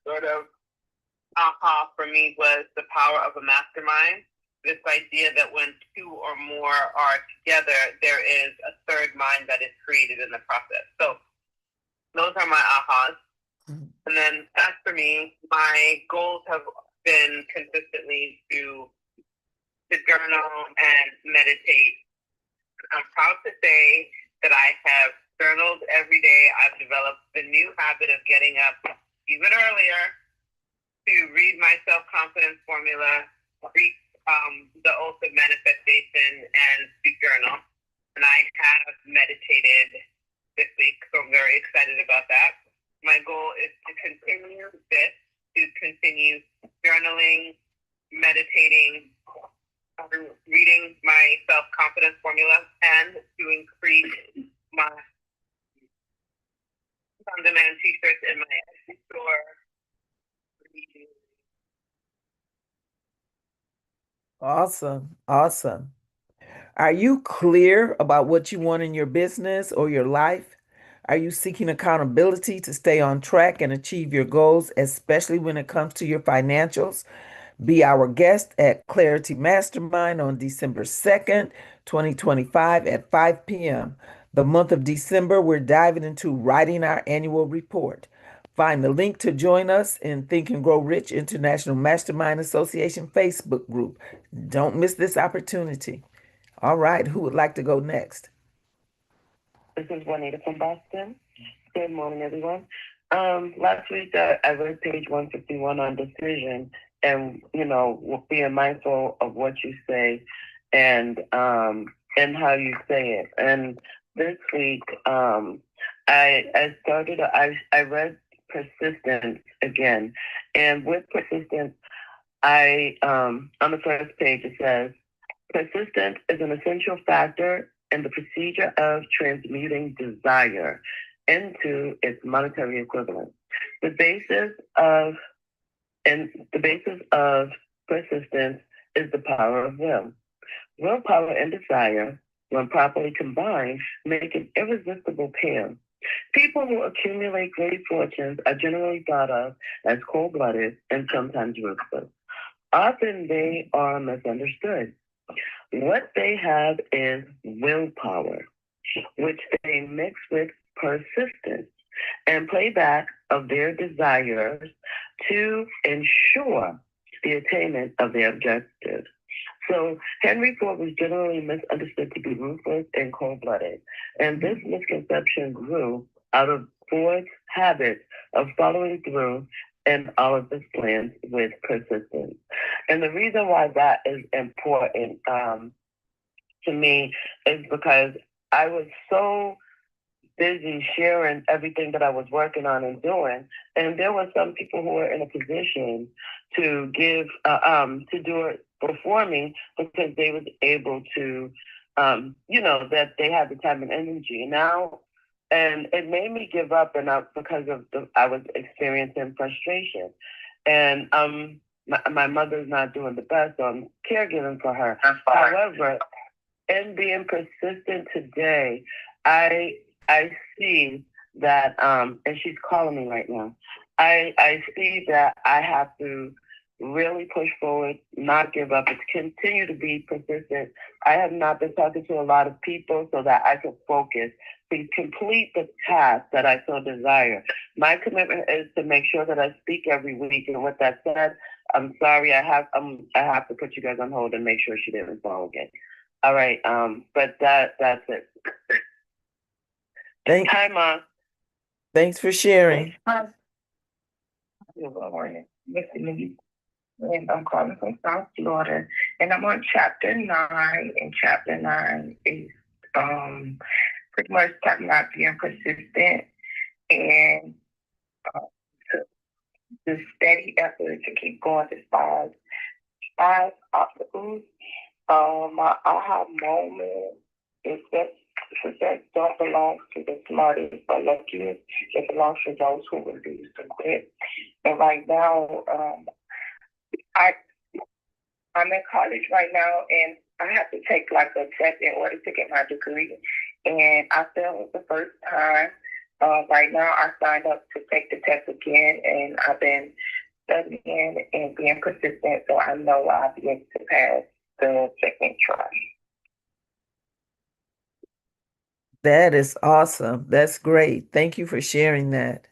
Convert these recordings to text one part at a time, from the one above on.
sort of aha for me was the power of a mastermind. This idea that when two or more are together, there is a third mind that is created in the process. So those are my ahas. And then as for me, my goals have been consistently to journal and meditate. I'm proud to say that I have journaled every day. I've developed the new habit of getting up even earlier to read my self-confidence formula, read the oath of manifestation, and to journal. And I have meditated this week, so I'm very excited about that. My goal is to continue this, to continue journaling, meditating, reading my self-confidence formula, and to increase my on-demand t-shirts in my Etsy store. Awesome. Awesome. Are you clear about what you want in your business or your life? Are you seeking accountability to stay on track and achieve your goals, especially when it comes to your financials? Be our guest at Clarity Mastermind on December 2nd, 2025 at 5 p.m. The month of December, we're diving into writing our annual report. Find the link to join us in Think and Grow Rich International Mastermind Association Facebook group. Don't miss this opportunity. All right, who would like to go next? This is Juanita from Boston. Good morning, everyone. Last week I read page 151 on decision, and being mindful of what you say, and how you say it. And this week, I read persistence again, and with persistence, I on the first page it says persistence is an essential factor in the procedure of transmuting desire into its monetary equivalent. The basis of the basis of persistence is the power of will. Willpower and desire, when properly combined, make an irresistible pair. People who accumulate great fortunes are generally thought of as cold-blooded and sometimes ruthless. Often they are misunderstood. What they have is willpower, which they mix with persistence and playback of their desires to ensure the attainment of their objectives. So Henry Ford was generally misunderstood to be ruthless and cold-blooded, and this misconception grew out of Ford's habit of following through in all of his plans with persistence. And the reason why that is important to me is because I was so busy sharing everything that I was working on and doing, and there were some people who were in a position to give to do it before me because they was able to that they had the time and energy. Now, and it made me give up, and because of I was experiencing frustration, and my mother's not doing the best, so I'm caregiving for her. However, in being persistent today, I see that and she's calling me right now. I see that I have to really push forward, not give up, and continue to be persistent. I have not been talking to a lot of people so that I can focus to complete the task that I so desire. My commitment is to make sure that I speak every week. And with that said, I'm sorry, I have to put you guys on hold and make sure she didn't call again. All right, but that's it. Thank, Hi, Mom. thanks for sharing. Good morning. Listen, and I'm calling from South Florida, and I'm on chapter 9. And chapter 9 is pretty much talking about being persistent and to the steady effort to keep going despite obstacles. My aha moment is that success don't belong to the smartest or luckiest. It belongs to those who refuse to quit. And right now, I I'm in college right now, and I have to take like a test in order to get my degree. And I failed the first time, Right now, I signed up to take the test again, and I've been studying and being persistent, so I know I'll be able to pass the second try. That is awesome. That's great. Thank you for sharing that.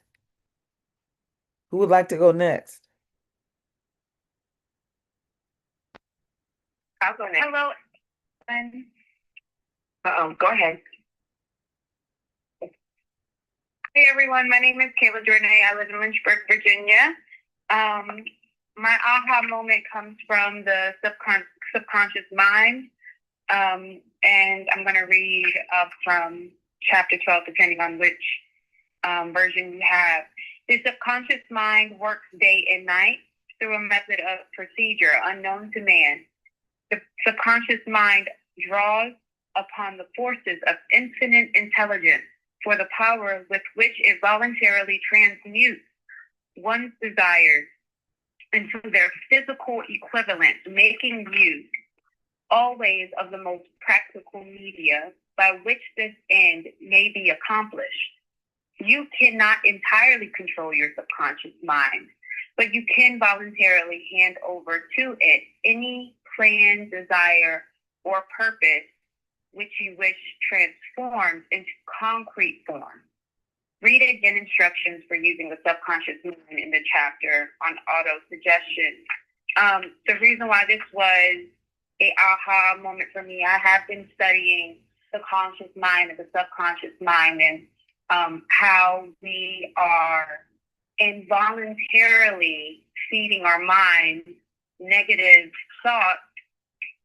Who would like to go next? I'll go next. Hello, everyone. Go ahead. Hey, everyone. My name is Kayla Jordan. I live in Lynchburg, Virginia. My aha moment comes from the subconscious mind. And I'm going to read from chapter 12, depending on which version you have. The subconscious mind works day and night through a method of procedure unknown to man. The subconscious mind draws upon the forces of infinite intelligence for the power with which it voluntarily transmutes one's desires into their physical equivalent, making use always of the most practical media by which this end may be accomplished. You cannot entirely control your subconscious mind, but you can voluntarily hand over to it any plan, desire, or purpose which you wish transformed into concrete form. Read again instructions for using the subconscious mind in the chapter on auto-suggestion. The reason why this was a aha moment for me, I have been studying the conscious mind and the subconscious mind, and how we are involuntarily feeding our minds negative thoughts.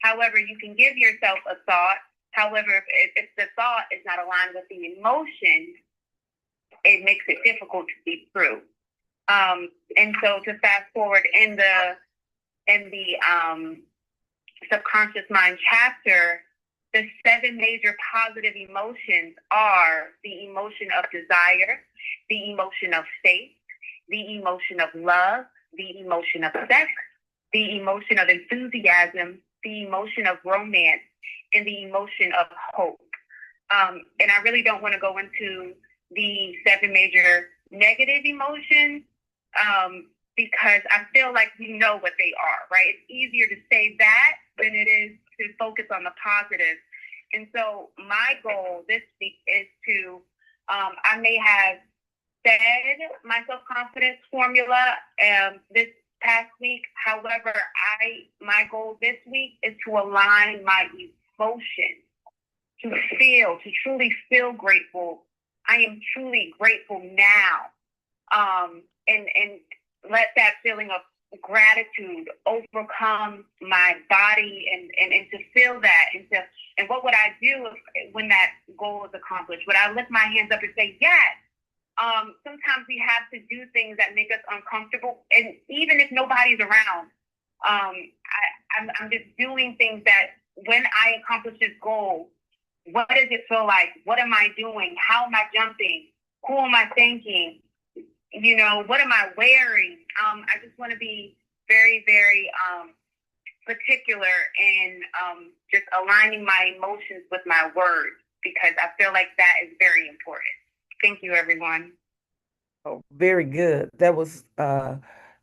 However, you can give yourself a thought. However, if the thought is not aligned with the emotion, it makes it difficult to be true. And so to fast forward in the subconscious mind chapter, the 7 major positive emotions are the emotion of desire, the emotion of faith, the emotion of love, the emotion of sex, the emotion of enthusiasm, the emotion of romance, and the emotion of hope. And I really don't want to go into the 7 major negative emotions because I feel like we know what they are, right? It's easier to say that than it is to focus on the positive. And so my goal this week is to, I may have said my self-confidence formula this past week. However, my goal this week is to align my emotions, to truly feel grateful. I am truly grateful now. And let that feeling of gratitude overcome my body and to feel that. And what would I do when that goal is accomplished? Would I lift my hands up and say, yes? Sometimes we have to do things that make us uncomfortable. And even if nobody's around, I'm just doing things that when I accomplish this goal, what does it feel like? What am I doing? How am I jumping? Who am I thanking? You know, what am I wearing? I just want to be very, very particular in just aligning my emotions with my words, because I feel like that is very important. Thank you, everyone. Oh, very good. That was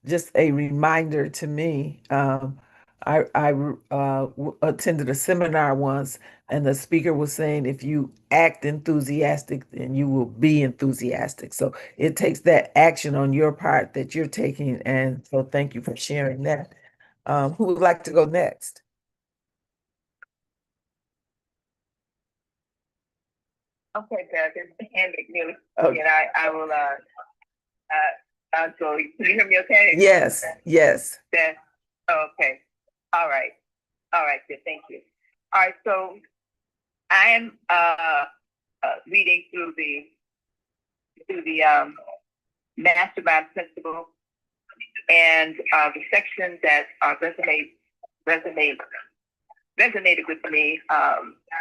just a reminder to me. I attended a seminar once, and the speaker was saying, if you act enthusiastic, then you will be enthusiastic. So it takes that action on your part that you're taking. And so thank you for sharing that. Who would like to go next? Okay, Beth, it's Ann McNeill. Okay. And I will, so can you hear me okay? Yes, yes. Okay. All right. All right, good. Thank you. All right, so I am reading through the Mastermind principle, and the section that resonated with me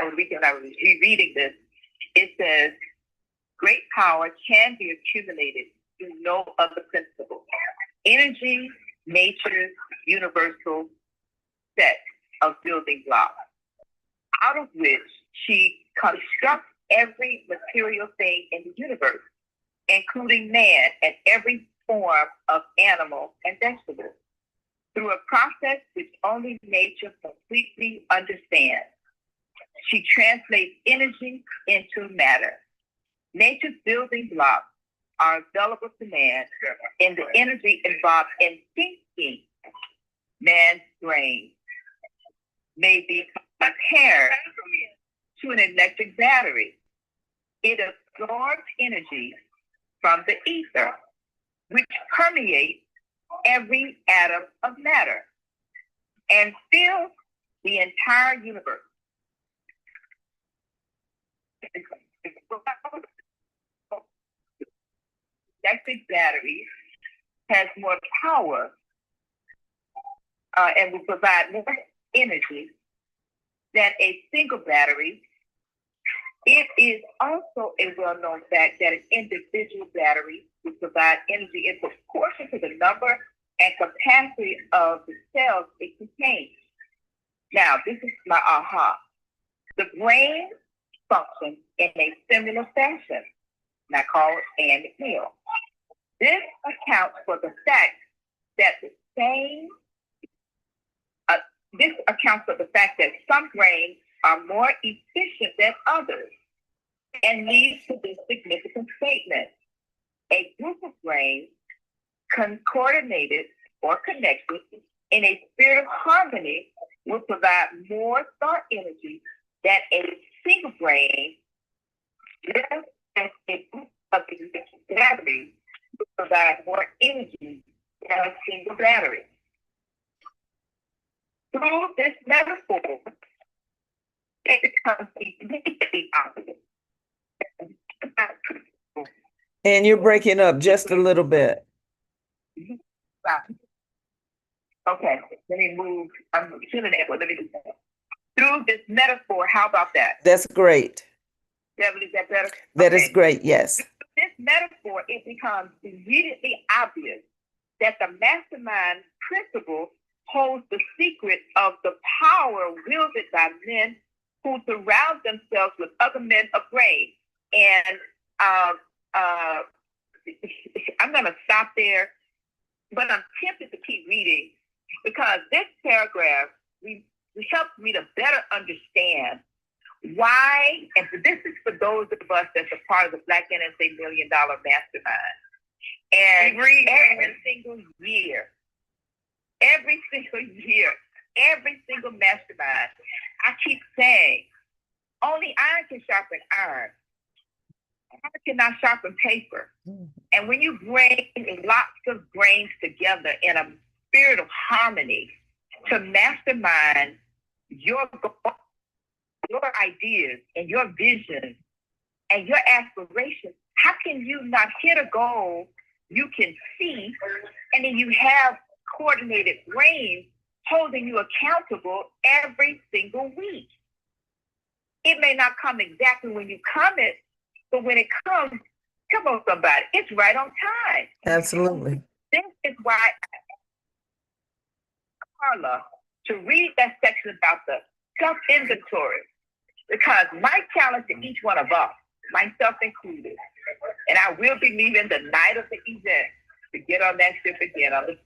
over the weekend. I was rereading this. It says, great power can be accumulated through no other principle. Energy, nature's universal set of building blocks, out of which she constructs every material thing in the universe. including man and every form of animal and vegetable, through a process which only nature completely understands. She translates energy into matter. Nature's building blocks are available to man in the energy involved in thinking. Man's brain may be compared to an electric battery. It absorbs energy from the ether, which permeates every atom of matter and fills the entire universe. Electric batteries has more power and will provide more energy than a single battery. It is also a well-known fact that an individual battery will provide energy in proportion to the number and capacity of the cells it contains. Now, this is my aha. The brain functions in a similar fashion, and I call it McNeill. This accounts for the fact that some brains are more efficient than others, and leads to this significant statement. A group of brains coordinated or connected in a spirit of harmony will provide more thought energy than a single brain, just as a group of batteries will provide more energy than a single battery. Through this metaphor, it becomes immediately obvious. And you're breaking up just a little bit. Okay, let me move. I'm feeling that, but let me do that. Through this metaphor, how about that? That's great. Devil, is that better? That is great, yes. This metaphor, it becomes immediately obvious that the mastermind principle holds the secret of the power wielded by men who surround themselves with other men of brain. And I'm going to stop there, but I'm tempted to keep reading because this paragraph helps me to better understand why, and this is for those of us that's a part of the Black NSA $1 Million Mastermind. And every single year, every single mastermind, I keep saying, only iron can sharpen iron. Iron cannot sharpen paper. And when you bring lots of brains together in a spirit of harmony to mastermind your ideas and your vision and your aspirations, how can you not hit a goal you can see, and then you have coordinated brains holding you accountable every single week? It may not come exactly when you commit, but when it comes, come on, somebody, it's right on time. Absolutely. This is why Carla to read that section about the self-inventory, because my challenge to each one of us, myself included, and I will be leaving the night of the event to get on that ship again on the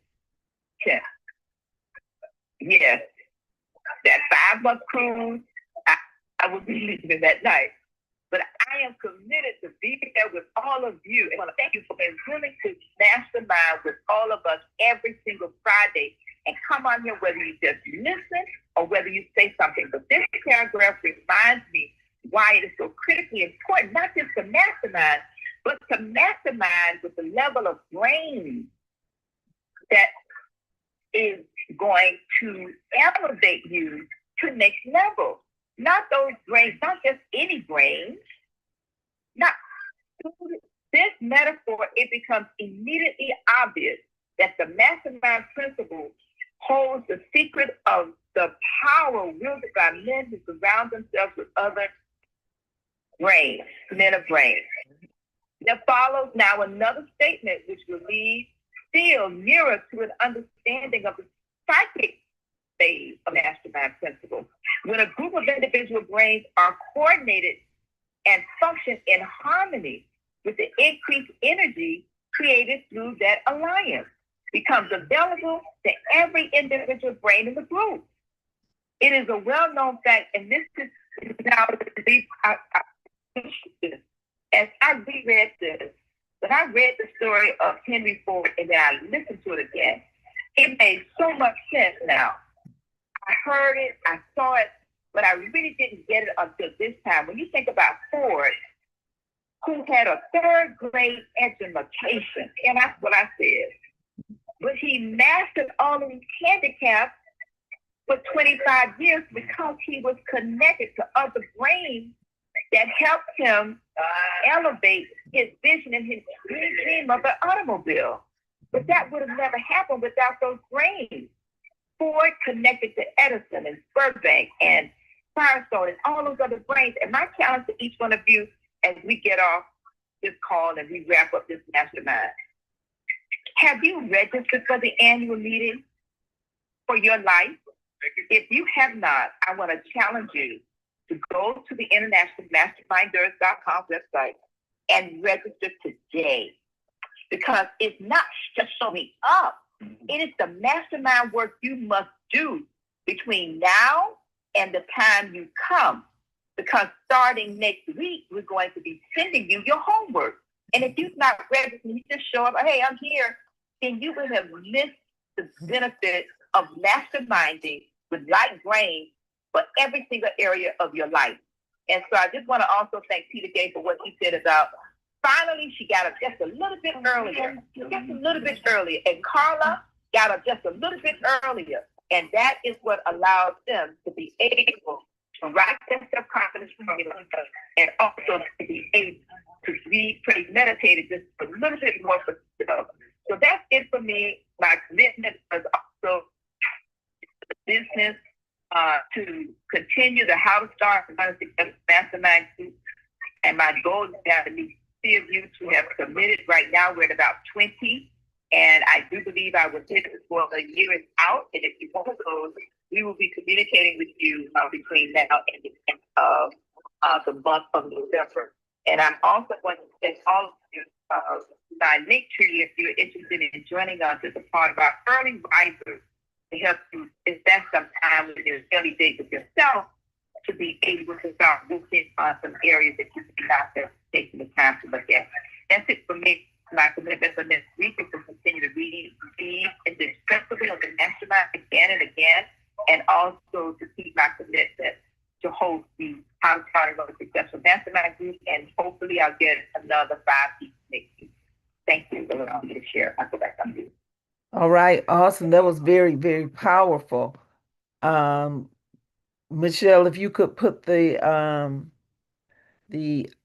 10th. Yes, that 5-month cruise, I will be leaving that night. But I am committed to be there with all of you. And I want to thank you for being willing to mastermind with all of us every single Friday and come on here, whether you just listen or whether you say something. But this paragraph reminds me why it is so critically important, not just to mastermind, but to mastermind with the level of brain that is going to elevate you to next level. Not those brains, not just any brains. Not this metaphor, it becomes immediately obvious that the mastermind principle holds the secret of the power wielded by men who surround themselves with other brains, men of brains. There follows now another statement which will lead still nearer to an understanding of the psychic phase of mastermind principle. When a group of individual brains are coordinated and function in harmony, with the increased energy created through that alliance becomes available to every individual brain in the group. It is a well-known fact, and this is now as I reread this, when I read the story of Henry Ford and then I listened to it again, it made so much sense now. I heard it, I saw it, but I really didn't get it until this time. When you think about Ford, who had a third grade education, and that's what I said, but he mastered all of his handicaps for 25 years because he was connected to other brains that helped him elevate his vision and his dream of an automobile. But that would have never happened without those brains. Ford connected to Edison and Burbank and Firestone and all those other brains. And my challenge to each one of you as we get off this call and we wrap up this mastermind, have you registered for the annual meeting for your life? If you have not, I want to challenge you to go to the International Masterminders.com website and register today, because it's not just showing up. It is the mastermind work you must do between now and the time you come, because starting next week, we're going to be sending you your homework. And if you've not registered, you just show up, hey, I'm here, then you will have missed the benefit of masterminding with light brains for every single area of your life. And so I just want to also thank Peter Gay for what he said about finally she got up just a little bit earlier, and Carla got up just a little bit earlier. And that is what allowed them to be able to write their self-confidence formula and also to be able to read, pray, meditate just a little bit more for themselves. So that's it for me. My commitment is also business to continue the How to Start a Mastermind group. And my goal is to have at least 3 of you to have committed. Right now, we're at about 20. And I do believe I will hit this before the year is out. And if you want those, we will be communicating with you between now and the end of the month of November. And I'm also going to thank all of you by link tree if you're interested in joining us as a part of our early risers to help you invest some time with your early days with yourself to be able to start looking on some areas that you may not have taken the time to look at. That's it for me. My commitment for next week is to continue to read and the principle of the mastermind again and again, and also to keep my commitment to host the How to Start a Successful Mastermind group, and hopefully I'll get another 5 people next week. Thank you for allowing me to share. I'll go back on you. All right, awesome. That was very, very powerful. Michelle, if you could put the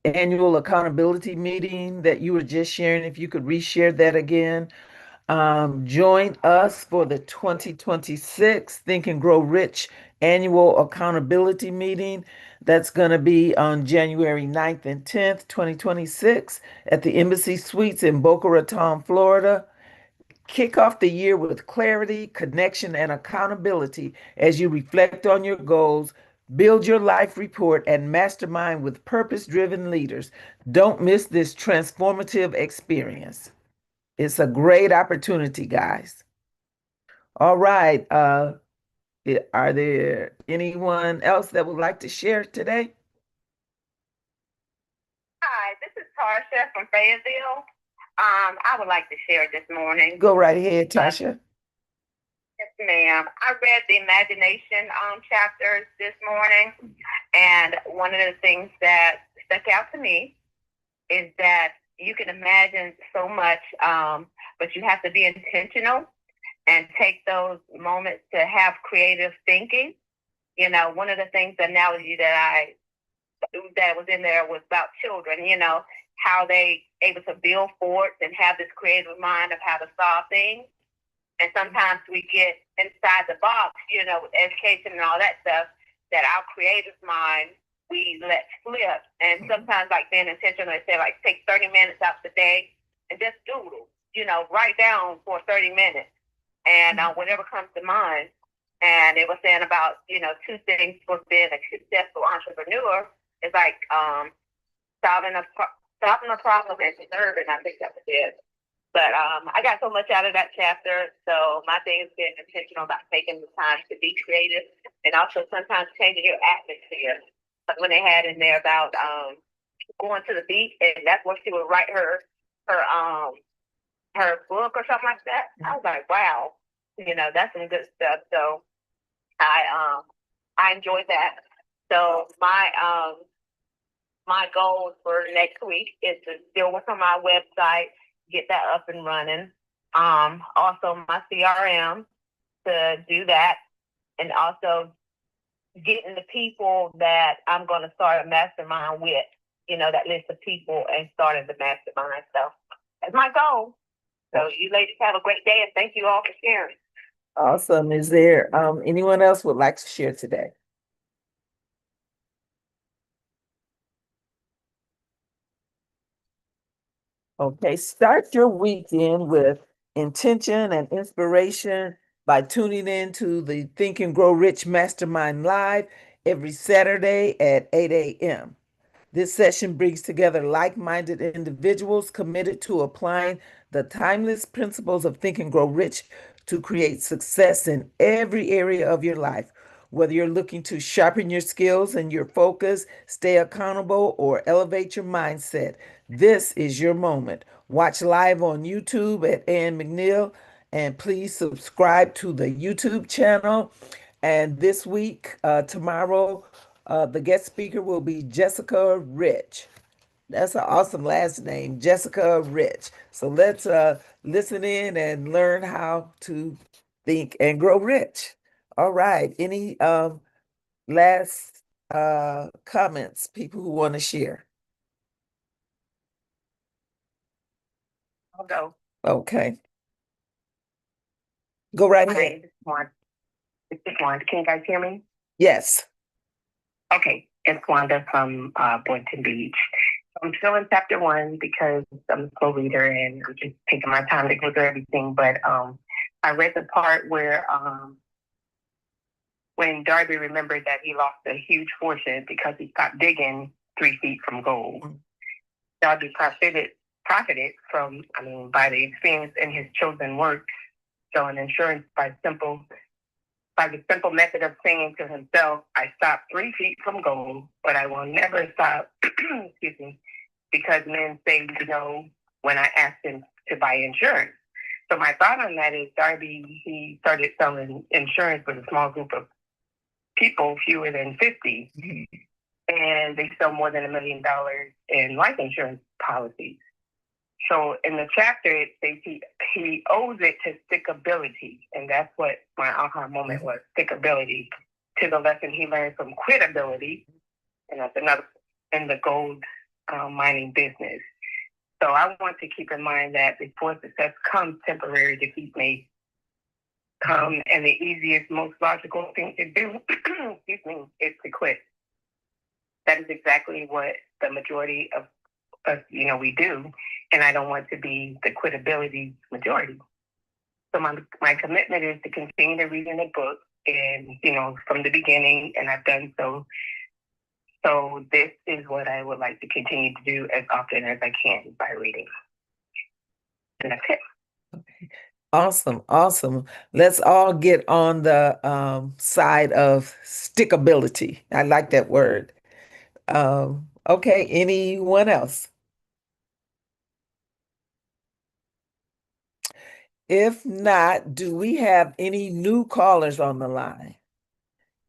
annual accountability meeting that you were just sharing, if you could reshare that again. Join us for the 2026 Think and Grow Rich annual accountability meeting. That's going to be on January 9th and 10th, 2026 at the Embassy Suites in Boca Raton, Florida. Kick off the year with clarity, connection, and accountability as you reflect on your goals, build your life report, and mastermind with purpose-driven leaders. Don't miss this transformative experience. It's a great opportunity, guys. All right. Are there anyone else that would like to share today? Hi, this is Tarsha from Fayetteville. I would like to share this morning. Go right ahead, Tasha. Yes, ma'am. I read the imagination chapters this morning, and one of the things that stuck out to me is that you can imagine so much, but you have to be intentional and take those moments to have creative thinking. You know, one of the things, the analogy that was in there was about children, you know, how they able to build forts and have this creative mind of how to solve things. And sometimes we get inside the box, you know, with education and all that stuff, that our creative mind, we let slip. And sometimes, like, being intentional, they say, like, take 30 minutes out the day and just doodle, you know, write down for 30 minutes and whatever comes to mind. And it was saying about, you know, 2 things for being a successful entrepreneur is like solving Stopping a problem and deserving, I think that was it. But I got so much out of that chapter. So my thing is being intentional about taking the time to be creative and also sometimes changing your atmosphere. Like when they had in there about going to the beach, and that's when she would write her book or something like that. I was like, wow, that's some good stuff. So I enjoyed that. So my goals for next week is to still work on my website, get that up and running. Also my CRM to do that, and also getting the people that I'm going to start a mastermind with, that list of people, and starting the mastermind. So that's my goal. So you ladies have a great day, and thank you all for sharing. Awesome. Is there anyone else would like to share today? Okay, start your weekend with intention and inspiration by tuning in to the Think and Grow Rich Mastermind Live every Saturday at 8 a.m. This session brings together like-minded individuals committed to applying the timeless principles of Think and Grow Rich to create success in every area of your life. Whether you're looking to sharpen your skills and your focus, stay accountable, or elevate your mindset, this is your moment. Watch live on YouTube at McNeill, and please subscribe to the YouTube channel. And this week, tomorrow, the guest speaker will be Jessica Rich. That's an awesome last name, Jessica Rich. So let's listen in and learn how to think and grow rich. All right. Any last comments, people who want to share? I'll go. Okay. Go right Hi, ahead. this is Wanda. Can you guys hear me? Yes. Okay, it's Wanda from Boynton Beach. I'm still in chapter 1 because I'm a slow reader and I'm just taking my time to go through everything. But I read the part where when Darby remembered that he lost a huge fortune because he stopped digging 3 feet from gold. Darby profited from, by the experience in his chosen work, selling insurance by the simple method of saying to himself, I stopped 3 feet from gold, but I will never stop, excuse me, because men say no when I ask them to buy insurance. So my thought on that is Darby, he started selling insurance with a small group of people, fewer than 50, and they sell more than $1 million in life insurance policies. So in the chapter, it says he owes it to stickability, and that's what my aha moment was, stickability, to the lesson he learned from quitability, and that's another in the gold mining business. So I want to keep in mind that before success comes, temporary defeat may come, and the easiest, most logical thing to do, excuse me, is to quit. That is exactly what the majority of us, we do, and I don't want to be the quitability majority. So my commitment is to continue to read in the book, and from the beginning, and I've done so. So this is what I would like to continue to do as often as I can by reading. And that's it. Okay. Awesome. Let's all get on the side of stickability. I like that word. Okay, anyone else? If not, do we have any new callers on the line?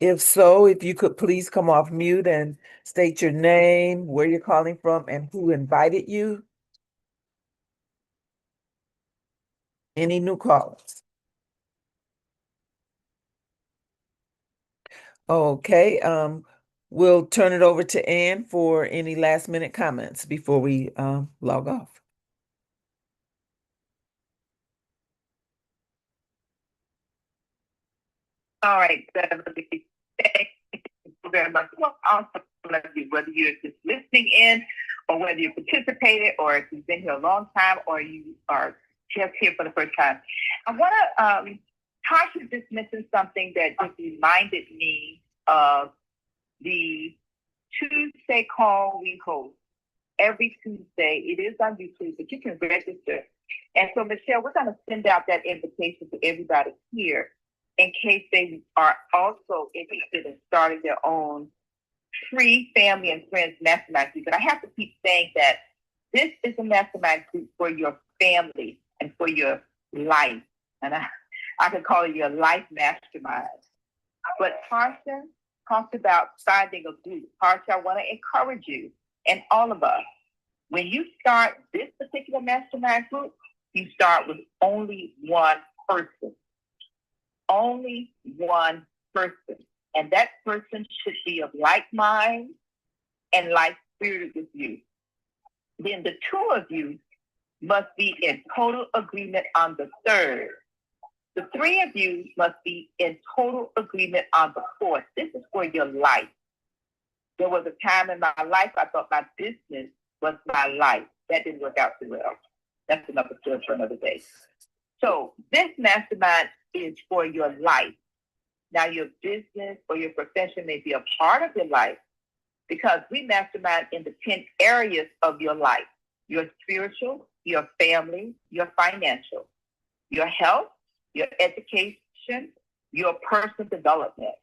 If so, if you could please come off mute and state your name, where you're calling from, and who invited you. Any new callers? Okay, we'll turn it over to Ann for any last minute comments before we log off. All right. Whether you're just listening in, or whether you participated, or if you've been here a long time, or you are just here for the first time. I want to, Tasha just mentioned something that just reminded me of the Tuesday call we host every Tuesday. It is on YouTube, but you can register. And so, Michelle, we're going to send out that invitation to everybody here in case they are also interested in starting their own free family and friends mastermind group. But I have to keep saying that this is a mastermind group for your family and for your life. And I can call it your life mastermind. But Tarsha talked about finding a group. Tarsha, I want to encourage you and all of us. When you start this particular mastermind group, you start with only one person. Only one person. And that person should be of like mind and like spirit with you. Then the two of you must be in total agreement on the third. The three of you must be in total agreement on the fourth. This is for your life. There was a time in my life I thought my business was my life. That didn't work out too well. That's another story for another day. So this mastermind is for your life. Now your business or your profession may be a part of your life because we mastermind in the 10 areas of your life: your spiritual, your family, your financial, your health, your education, your personal development,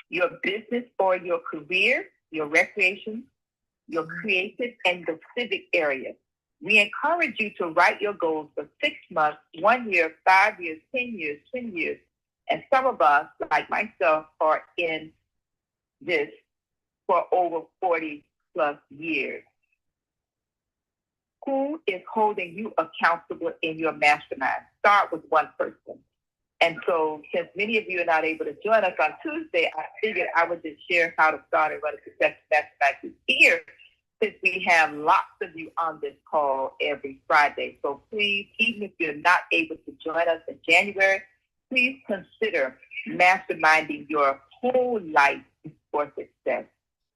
your business or your career, your recreation, your creative, and the civic area. We encourage you to write your goals for 6 months, 1 year, 5 years, 10 years, 20 years. And some of us, like myself, are in this for over 40 plus years. Who is holding you accountable in your mastermind? Start with one person. And so since many of you are not able to join us on Tuesday, I figured I would just share how to start and run a successful mastermind group here, since we have lots of you on this call every Friday. So please, even if you're not able to join us in January, please consider masterminding your whole life for success.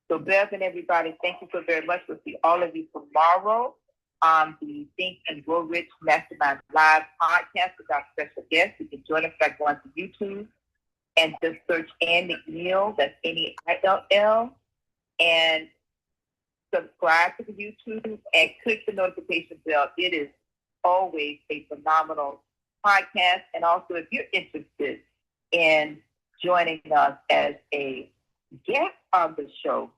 So Bev and everybody, thank you so very much. We'll see all of you tomorrow on the Think and Grow Rich Mastermind Live podcast with our special guest. You can join us by going to YouTube and just search Ann McNeill, that's N-E-I-L-L, and subscribe to the YouTube and click the notification bell. It is always a phenomenal podcast. And also, if you're interested in joining us as a guest on the show,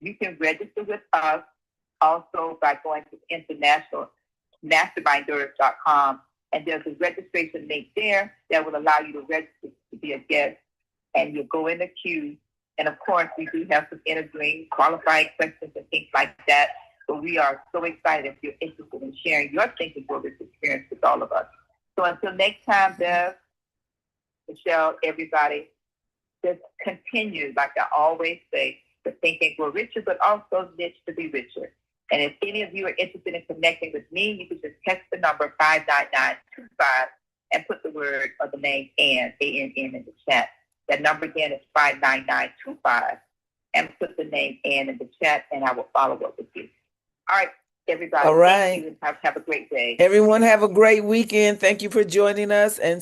you can register with us also by going to internationalmasterminders.com. And there's a registration link there that will allow you to register to be a guest. And you'll go in the queue. And of course, we do have some interviewing, qualifying questions and things like that. But we are so excited if you're interested in sharing your thinking for this experience with all of us. So until next time, Bev, Michelle, everybody, just continue, like I always say, to think and grow richer, but also niche to be richer. And if any of you are interested in connecting with me, you can just text the number 59925 and put the word or the name Ann, A-N-N, in the chat. That number again is 59925, and put the name Ann in the chat, and I will follow up with you. All right, everybody. All right. Thank you, and have a great day. Everyone have a great weekend. Thank you for joining us. And